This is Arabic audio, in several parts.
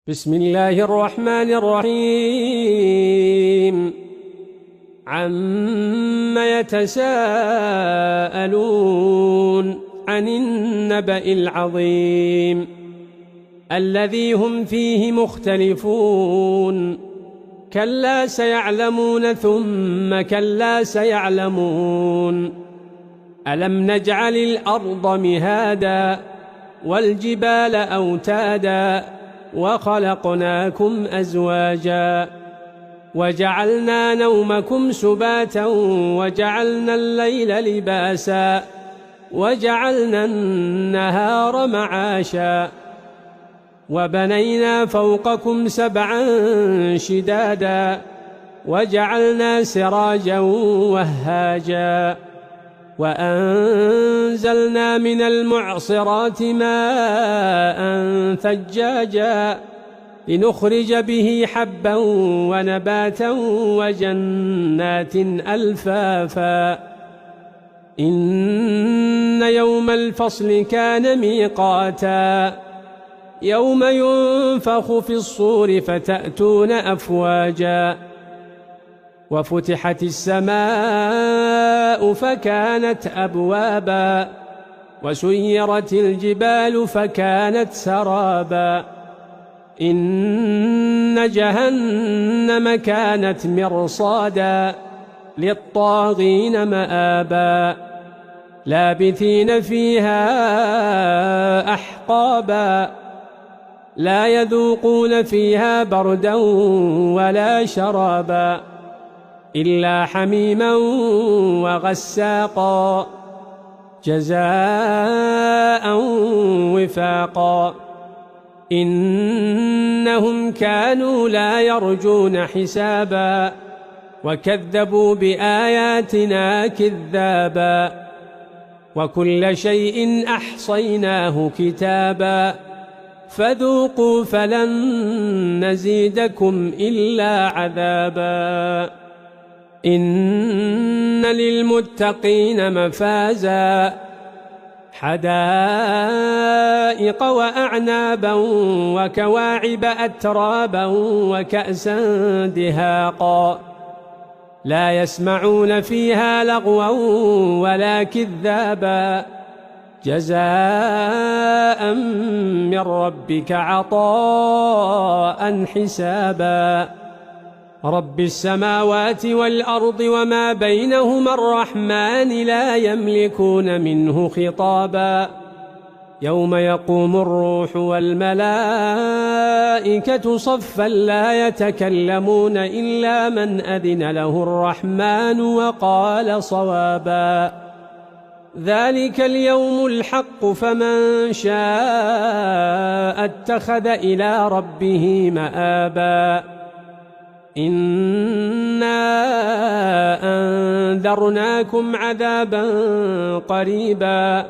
بسم الله الرحمن الرحيم عم يتساءلون عن النبأ العظيم الذي هم فيه مختلفون كلا سيعلمون ثم كلا سيعلمون ألم نجعل الأرض مهادا والجبال أوتادا وخلقناكم أزواجا وجعلنا نومكم سباتا وجعلنا الليل لباسا وجعلنا النهار معاشا وبنينا فوقكم سبعا شدادا وجعلنا سراجا وهاجا وأنزلنا من المعصرات ماء ثجاجا لنخرج به حبا ونباتا وجنات ألفافا إن يوم الفصل كان ميقاتا يوم ينفخ في الصور فتأتون أفواجا وفتحت السماء فكانت أبوابا وسيرت الجبال فكانت سرابا إن جهنم كانت مرصادا للطاغين مآبا لابثين فيها أحقابا لا يذوقون فيها بردا ولا شرابا إلا حميما وغساقا جزاء وفاقا إنهم كانوا لا يرجون حسابا وكذبوا بآياتنا كذابا وكل شيء أحصيناه كتابا فذوقوا فلن نزيدكم إلا عذابا إن للمتقين مفازا حدائق وأعنابا وكواعب أترابا وكأسا دهاقا لا يسمعون فيها لغوا ولا كذابا جزاء من ربك عطاء حسابا رب السماوات والأرض وما بينهما الرحمن لا يملكون منه خطابا يوم يقوم الروح والملائكة صفا لا يتكلمون إلا من أذن له الرحمن وقال صوابا ذلك اليوم الحق فمن شاء اتخذ إلى ربه مآبا إنا أنذرناكم عذابا قريبا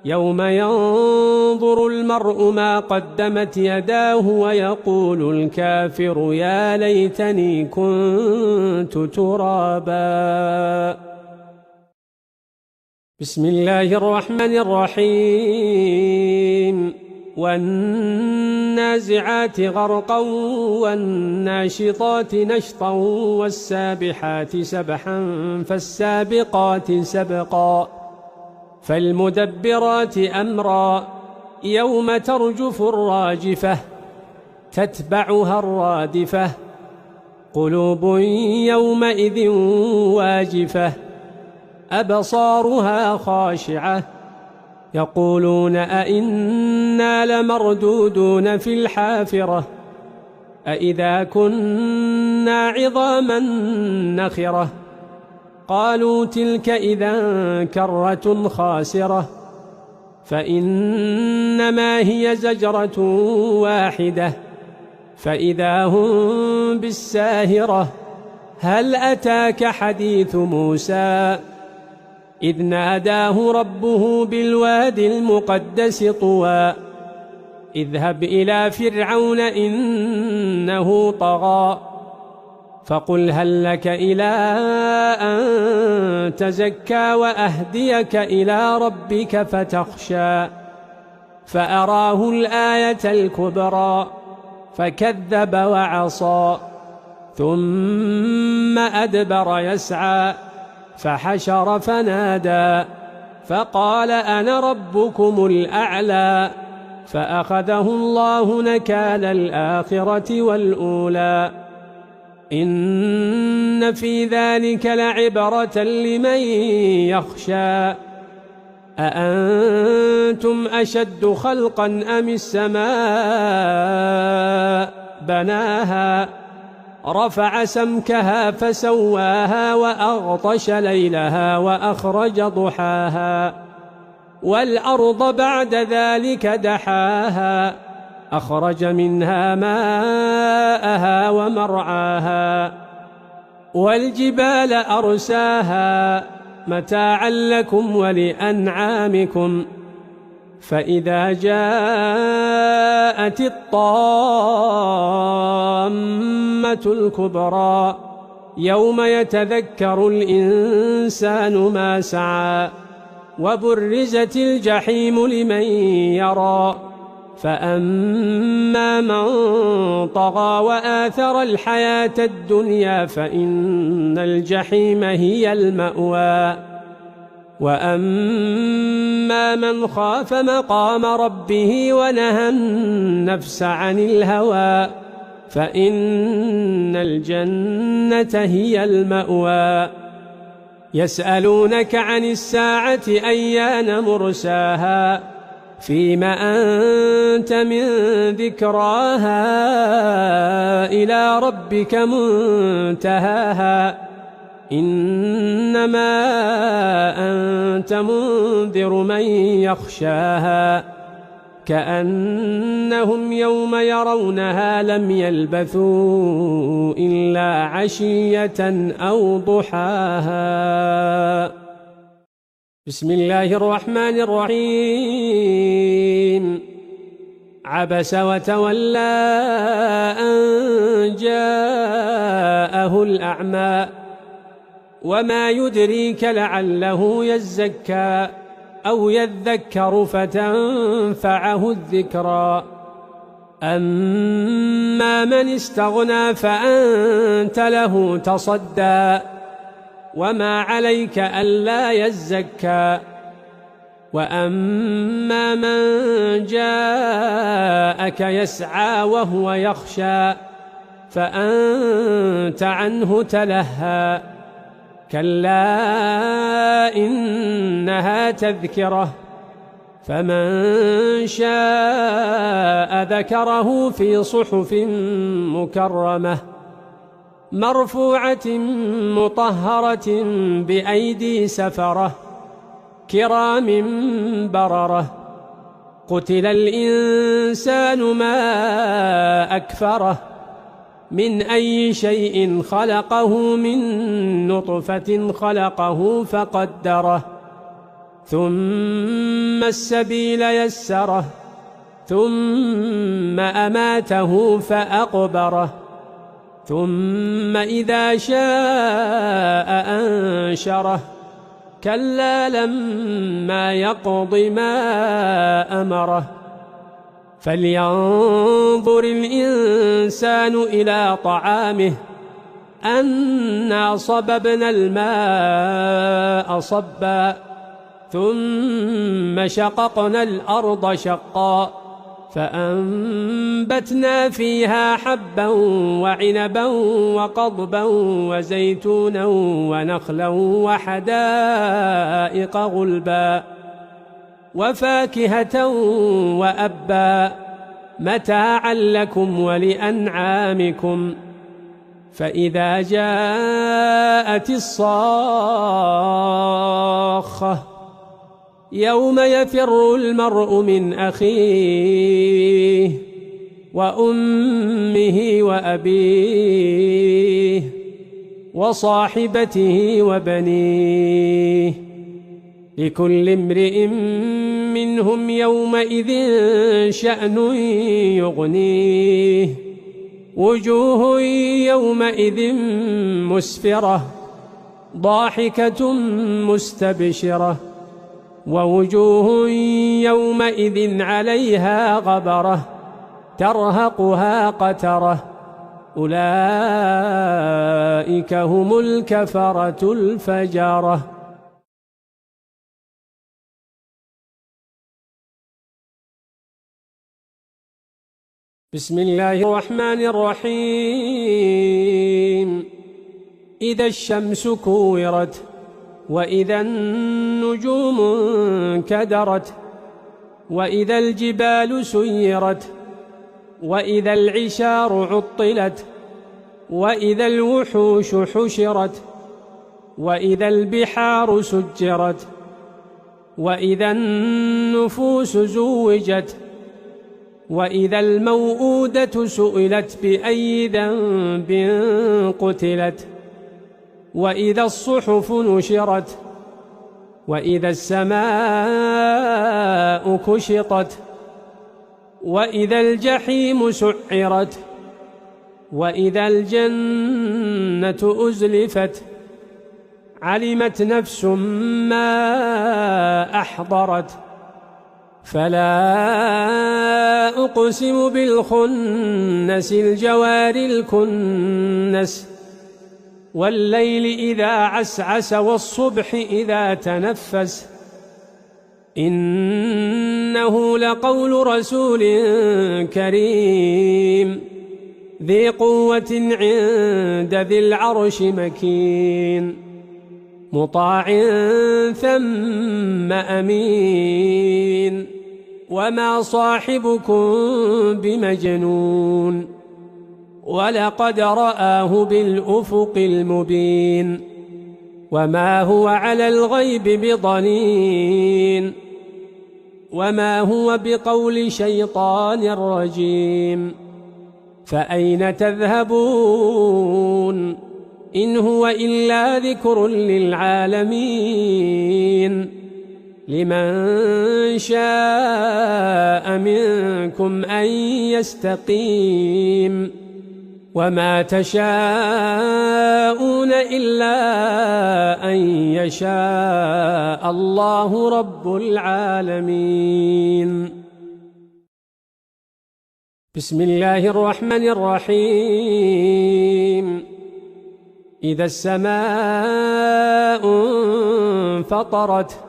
يوم ينظر المرء ما قدمت يداه ويقول الكافر يا ليتني كنت ترابا بسم الله الرحمن الرحيم والنازعات غرقا والناشطات نشطا والسابحات سبحا فالسابقات سبقا فالمدبرات أمرا يوم ترجف الراجفة تتبعها الرادفة قلوب يومئذ واجفة أبصارها خاشعة يقولون أئنا لمردودون في الحافرة أئذا كنا عظاما نخرة قالوا تلك إذا كرة خاسرة فإنما هي زجرة واحدة فإذا هم بالساهرة هل أتاك حديث موسى إذ ناداه ربه بالوادي المقدس طوى اذهب إلى فرعون إنه طغى فقل هل لك إلى أن تزكى وأهديك إلى ربك فتخشى فأراه الآية الكبرى فكذب وعصى ثم أدبر يسعى فحشر فنادى فقال أنا ربكم الأعلى فأخذه الله نكال الآخرة والأولى إن في ذلك لعبرة لمن يخشى أأنتم أشد خلقا أم السماء بناها رفع سمكها فسواها وأغطش ليلها وأخرج ضحاها والأرض بعد ذلك دحاها أخرج منها ماءها ومرعاها والجبال أرساها متاعا لكم ولأنعامكم فإذا جاءت الطامة الكبرى يوم يتذكر الإنسان ما سعى وبرزت الجحيم لمن يرى فأما من طغى وآثر الحياة الدنيا فإن الجحيم هي المأوى وأما من خاف مقام ربه ونهى النفس عن الهوى فإن الجنة هي المأوى يسألونك عن الساعة أيان مرساها فيم أنت من ذكراها إلى ربك منتهاها إنما أنت منذر من يخشاها كأنهم يوم يرونها لم يلبثوا إلا عشية أو ضحاها بسم الله الرحمن الرحيم عبس وتولى أن جاءه الأعمى وما يدريك لعله يزكى أو يذكر فتنفعه الذكرى أما من استغنى فأنت له تصدى وما عليك ألا يزكى وأما من جاءك يسعى وهو يخشى فأنت عنه تلهى كلا إنها تذكرة فمن شاء ذكره في صحف مكرمة مرفوعة مطهرة بأيدي سفرة كرام بررة قتل الإنسان ما أكفره من أي شيء خلقه من نطفة خلقه فقدره ثم السبيل يسره ثم أماته فأقبره ثم إذا شاء أنشره كلا لما يقض ما أمره فلينظر الإنسان إلى طعامه أنا صببنا الماء صبا ثم شققنا الأرض شقا فأنبتنا فيها حبا وعنبا وقضبا وزيتونا ونخلا وحدائق غلبا وفاكهة وأبا متاعا لكم ولأنعامكم فإذا جاءت الصاخة يوم يفر المرء من أخيه وأمه وأبيه وصاحبته وبنيه لكل امرئ منهم يومئذ شأن يغنيه وجوه يومئذ مسفرة ضاحكة مستبشرة ووجوه يومئذ عليها غبرة ترهقها قترة أولئك هم الكفرة الفجرة. بسم الله الرحمن الرحيم. إذا الشمس كورت وإذا النجوم انكدرت وإذا الجبال سيرت وإذا العشار عطلت وإذا الوحوش حشرت وإذا البحار سجرت وإذا النفوس زوجت وإذا الموءودة سئلت بأي ذنب قتلت وإذا الصحف نشرت وإذا السماء كشطت وإذا الجحيم سعرت وإذا الجنة أزلفت علمت نفس ما أحضرت فلا أقسم بالخنس الجوار الكنس والليل إذا عسعس والصبح إذا تنفس إنه لقول رسول كريم ذي قوة عند ذي العرش مكين مطاع ثم أمين وما صاحبكم بمجنون ولقد رآه بالأفق المبين وما هو على الغيب بضنين وما هو بقول شيطان رجيم فأين تذهبون إن هو إلا ذكر للعالمين لمن شاء منكم أن يستقيم وما تشاءون إلا أن يشاء الله رب العالمين. بسم الله الرحمن الرحيم. إذا السماء انفطرت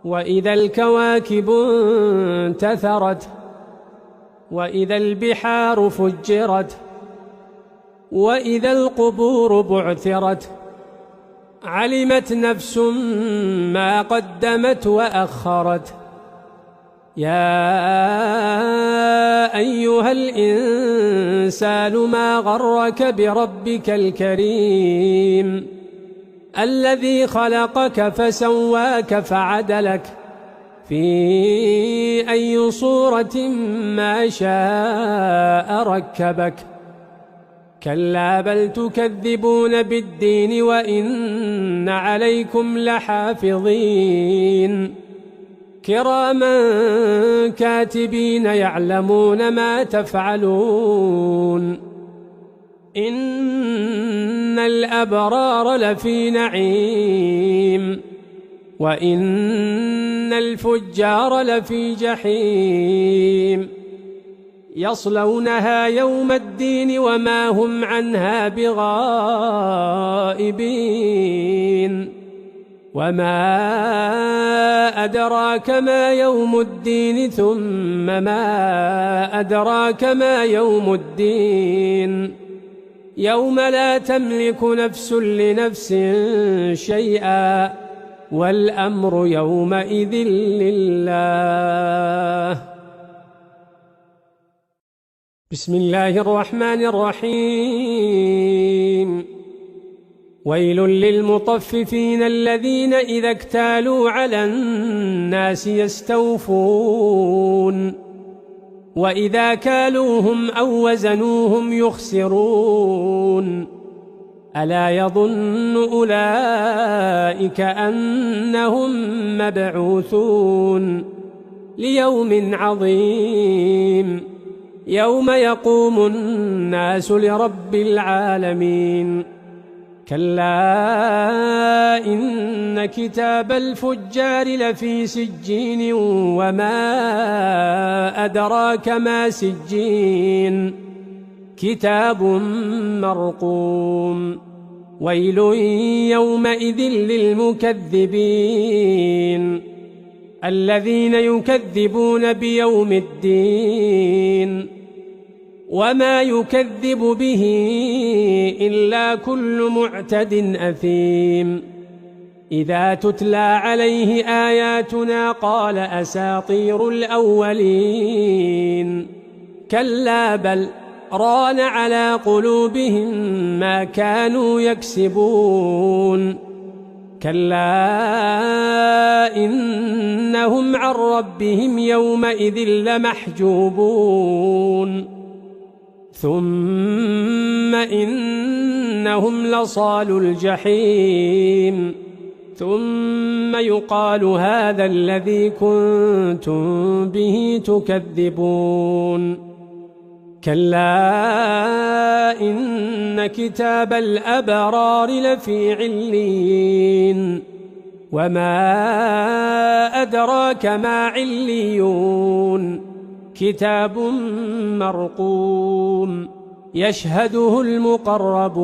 وإذا الكواكب انتثرت وإذا البحار فجرت وإذا القبور بعثرت علمت نفس ما قدمت وأخرت يا أيها الإنسان ما غرك بربك الكريم الذي خلقك فسواك فعدلك في أي صورة ما شاء ركبك كلا بل تكذبون بالدين وإن عليكم لحافظين كراما كاتبين يعلمون ما تفعلون إن الأبرار لفي نعيم وإن الفجار لفي جحيم يصلونها يوم الدين وما هم عنها بغائبين وما أدراك ما يوم الدين ثم ما أدراك ما يوم الدين يوم لا تملك نفس لنفس شيئا والأمر يومئذ لله. بسم الله الرحمن الرحيم. ويل للمطففين الذين إذا اكتالوا على الناس يستوفون وإذا كالوهم أو وزنوهم يخسرون ألا يظن أولئك أنهم مبعوثون ليوم عظيم يوم يقوم الناس لرب العالمين كلا إن كتاب الفجار لفي سجين وما أدراك ما سجين كتاب مرقوم ويل يومئذ للمكذبين الذين يكذبون بيوم الدين وما يكذب به إلا كل معتد أثيم إذا تتلى عليه آياتنا قال أساطير الأولين كلا بل ران على قلوبهم ما كانوا يكسبون كلا إنهم عن ربهم يومئذ لمحجوبون ثم إنهم لصالوا الجحيم ثم يقال هذا الذي كنتم به تكذبون كلا إن كتاب الأبرار لفي عليين وما أدراك ما عليون كتاب مرقوم يشهده المقربون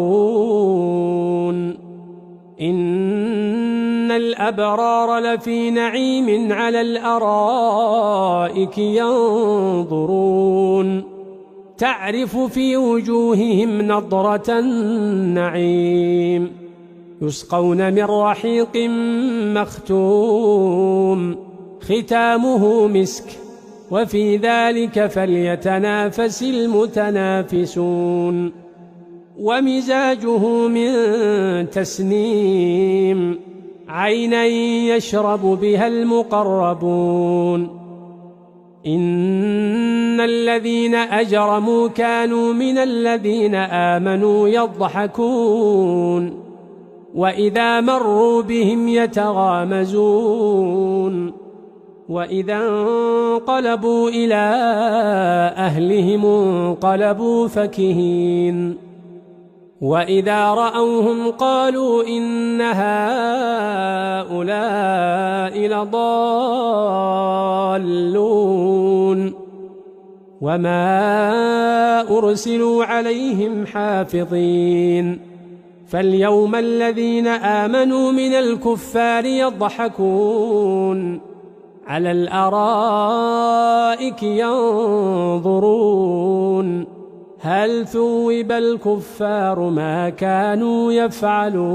إن الأبرار لفي نعيم على الأرائك ينظرون تعرف في وجوههم نضرة النعيم يسقون من رحيق مختوم ختامه مسك وفي ذلك فليتنافس المتنافسون ومزاجه من تسنيم عينا يشرب بها المقربون إن الذين أجرموا كانوا من الذين آمنوا يضحكون وإذا مروا بهم يتغامزون وإذا انقلبوا إلى أهلهم انقلبوا فكهين وإذا رأوهم قالوا إن هؤلاء لضالون وما أرسلوا عليهم حافظين فاليوم الذين آمنوا من الكفار يضحكون على الأرائك ينظرون هل ثوب الكفار ما كانوا يفعلون